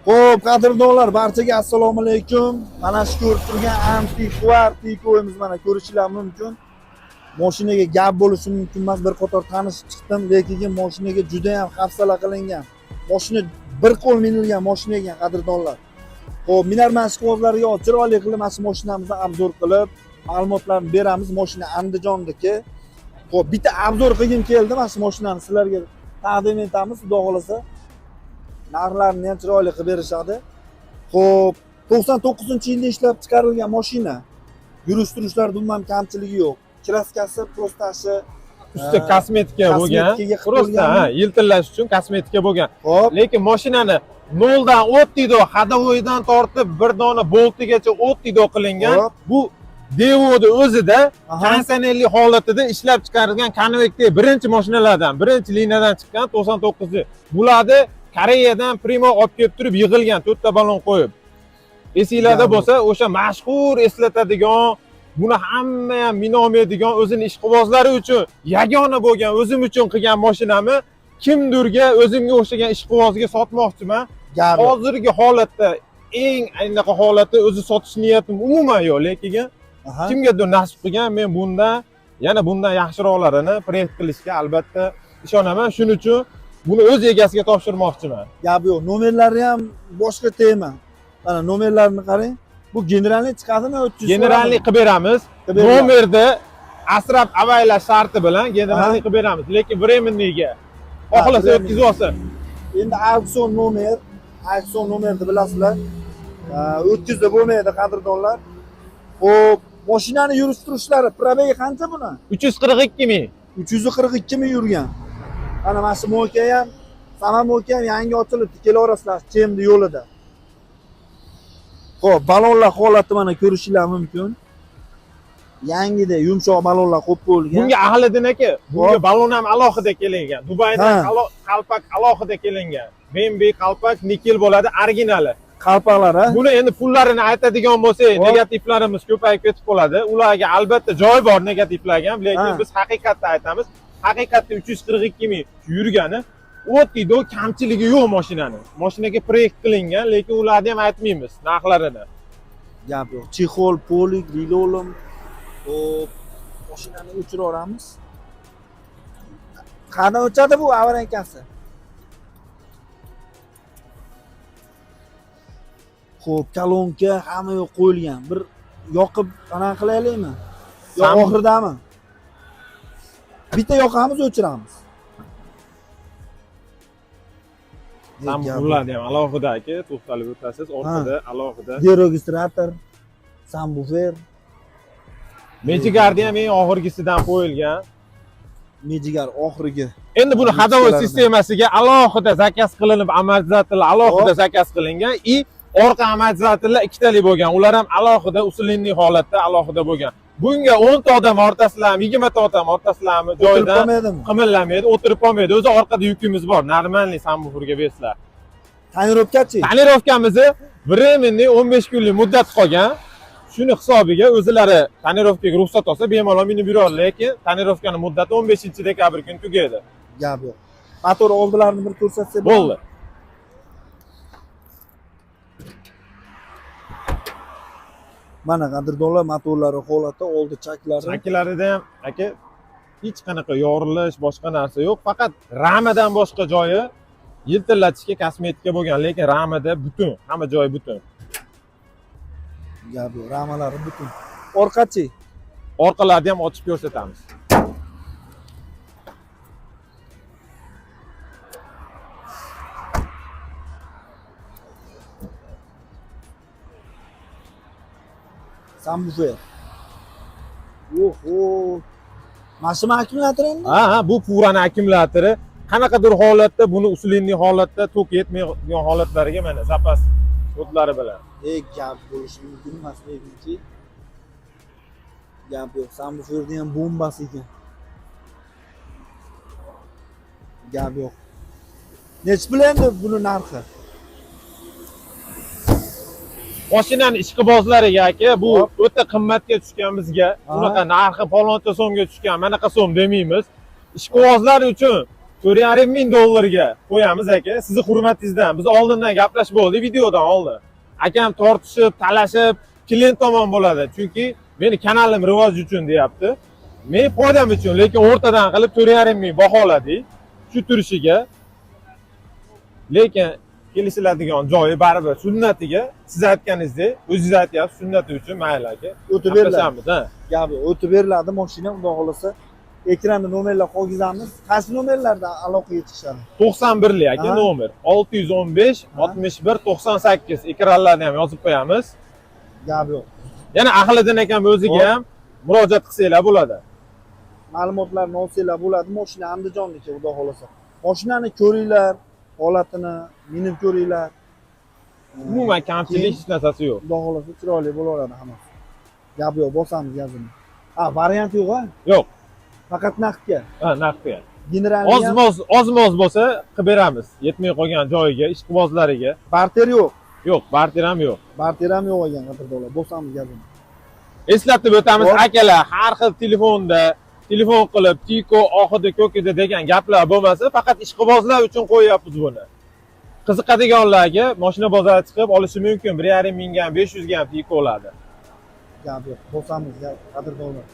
Xo'p, qadrdonlar, barchaga assalomu alaykum. Mana shu ko'rib turgan antiquar Tiko'miz mana ko'rishingiz mumkin. Mashinaga gap bo'lishi mumkin emas, bir qator tanishib chiqdim, lekin mashinaga juda ham hafsala qilingan. Mashina bir qo'l minilgan mashina ekan, qadrdonlar. Xo'p, minarman ishqibozlariga chiroyli qilib mana shu mashinamizni obzor qilib, ma'lumotlarni beramiz. Mashina Andijondagi. Xo'p, bitta obzor qilgim keldi, mana shu mashinani sizlarga taqdim etamiz, xudo xolasa. Narxlarni ham chiroyli qilib berishadi. Xo'p, 99-yilda ishlab chiqarilgan mashina. Yurish-turishlarda umuman kamchiligi yo'q. Kraskasi prostashi usti kosmetika bo'lgan. Prosta, yiltillash uchun kosmetika bo'lgan. Lekin mashinani noldan o'tdido, xadovoydan tortib bir dona boltigacha o'tdido qilingan. Bu Devodi o'zida kondisionerli holatida ishlab chiqarilgan konvektiv birinchi mashinalardan, birinchi liniyadan chiqqan 99. Bularni Koreyadan Primo olib kelib turib yig'ilgan 4 ta balon qo'yib. Esinglarda bo'lsa, o'sha mashhur eslatadigan, buni hamma ham minolmaydigan o'zini ishqibozlari uchun yagona bo'lgan, o'zim uchun qilgan mashinamni kimdirga o'zimga o'xshagan ishqibozga sotmoqchiman. Hozirgi holatda eng aynaqa holatda o'zi sotish niyatim umuman yo'q, lekin kimgadir nasib qilgan men bundan yaxshiroqlarini proyekt qilishga albatta ishonaman. Shuning uchun buni o'z egasiga topshirmoqchiman. Gap yo'q, nomerlari ham boshqa tema. Mana nomerlarini qarang. Bu generalniy chiqadimi, 300? Generalniy qilib beramiz. Nomerda asrab avaylash sharti bilan generalniy qilib beramiz, lekin временныйga xohlasa o'tkazib olsin. Endi auksion nomerni bilasizlar. O'tkazib bo'lmaydi, qadrdonlar. Xo'p, mashinani yurish-turishlari probegi qancha buni? 342 ming. 342 ming yurgan. Ana mana shu mo'ka ham, Sama mo'ka ham yangi ochilibdi, kelarasizlar Chemni yo'lida. Xo'p, balonlar holatini mana ko'rishingiz mumkin. Yangida yumshoq balonlar qo'yib qo'yilgan. Bunga Ahliddin aka, bunga balon ham alohida kelingan. Dubaydan qalpak alohida kelingan. BMB qalpak nikel bo'ladi, originali. Qalpaqlar, ha? Buni endi pullarini aytadigan bo'lsak, negativlarimiz ko'payib ketib qoladi. Ularga albatta joy bor negativlarga ham, lekin biz haqiqatni aytamiz. Haqiqatda 342 ming yurgani, o'tdido kamchiligi yo'q mashinani. Mashinaga proyekt qilingan, lekin ularni ham aytmaymiz narxlarini. Gap yo'q. Chexol, polik, rilolum. Xo'p, mashinani o'chirib olamiz. Qani o'chadi bu avarankasi? Xo'p, kolonka hamma yo'q qo'yilgan. Bir yoqib qanaqa qilaylikmi? Yo oxirdami? Bitta yoqamiz, o'chiramiz. Ham bularni ham alohida aka, to'xtalib o'tasiz, orqada alohida. Deregistrator, subwoofer. Mejigarni ham eng oxirgisidan qo'yilgan. Mejigar oxirgi. Endi buni ходовой sistemasiga alohida zakaz qilinib, amortizatorlar alohida zakaz qilingan. Orqa amortizatorlar ikkitalik bo'lgan. Ular ham alohida usulinli holatda alohida bo'lgan. Bunga 10 ta odam ortasizlarmi, 20 ta odam ortasizlarmi joyidan qimirlamaydi, o'tirib qolmaydi. O'zi orqada yukimiz bor, normalniy subwooferga bersizlar. Tonirovkachi? Tonirovkamizni временный 15 kunlik muddat qolgan. Shuni hisobiga o'zlari tonirovkaga ruxsat olsa, bemalol minib yuradi, lekin tonirovkaning muddati 15-dekabr kuni tugaydi. Gap yo'q. Motor oldilarini bir ko'rsatsa bo'ldi. Mana qadrdonlar, motorlari holati, oldi chaklari. Chaklarida ham aka hech qanaqa yorilish, boshqa narsa yo'q. Faqat ramadan boshqa joyi yiltillatishga kosmetika bo'lgan, lekin ramada butun, hamma joyi butun. Gap yo'q, ramalari butun. Orqachi? Orqalarni ham ochib ko'rsatamiz. Subwoofer. Oho. Mashina akkumulyatori endi? Ha, bu furani akkumulyatori. Qanaqadir holatda buni usulinli holatda tok yetmaydigan holatlariga mana zapas kodlari bilan. Gap bo'lishi mumkin emas, lekinchi. Gap yo'q, subwooferni ham bombasi ekan. Gap yo'q. Nechta bilendi buni narxi? Mashinani ishqibozlariga aka, bu o'ta qimmatga tushgan bizga. Unaqa narxi palonta so'mga tushgan, manaqa so'm demaymiz. Ishqibozlar uchun $4,500 qo'yamiz aka. Sizni hurmatingizdan. Biz oldindan gaplashib bo'ldik videodan oldin. Akam tortishib, talashib, klient tomon bo'ladi. Chunki meni kanalim rivoji uchun deyapti. Men foydam uchun, lekin o'rtadan qilib 4,5 baholadik. Shu turishiga. Lekin kelishiladigan joyi baribir sunnatiga, siz aytganingizdek, o'zingiz aytyapsiz, sunnati uchun mayli aka. O'tib beriladi. Gapi o'tib beriladi mashina, xudo xolasa. Ekranda nomerlar qo'ygizamiz. Qaysi nomerlarda aloqaga chiqishadi? 91 li aka nomer. 615 61 98. Ekranlarni ham yozib qo'yamiz. Gap yo'q. Yana Ahliddin akam o'ziga ham murojaat qilsanglar bo'ladi. Ma'lumotlarni olsanglar bo'ladi. Mashina Andijonniki, xudo xolasa. Mashinani ko'ringlar, holatini minib ko'ringlar. Umuman kamchilik hech narsasi yo'q. Xudo xolasa chiroyli bo'laveradi hammasi. Gap yo'q, bosamiz gazini. Variant yo'q-a? Yo'q. Faqat naqdga. Naqdga. Generalni Ozmoz bo'lsa qilib beramiz. Yetmay qolgan joyiga, ishqibozlariga. Barter yo'q. Yo'q, barter ham yo'q. Barter ham yo'q ekan Qadrdonlar. Bosamiz gazini. Eslatib o'tamiz akalar, har xil telefonda telefon qilib, tiko, oxida, ko'kida degan gaplar bo'lmasa, faqat ishqibozlar uchun qo'yyapmiz buni. Qiziqadiganlarga mashina bozoriga chiqib olishi mumkin. 1,5 mingga ham 500 ga ham tiko oladi. Gap yo'q. Bosamiz Qadrdonlar.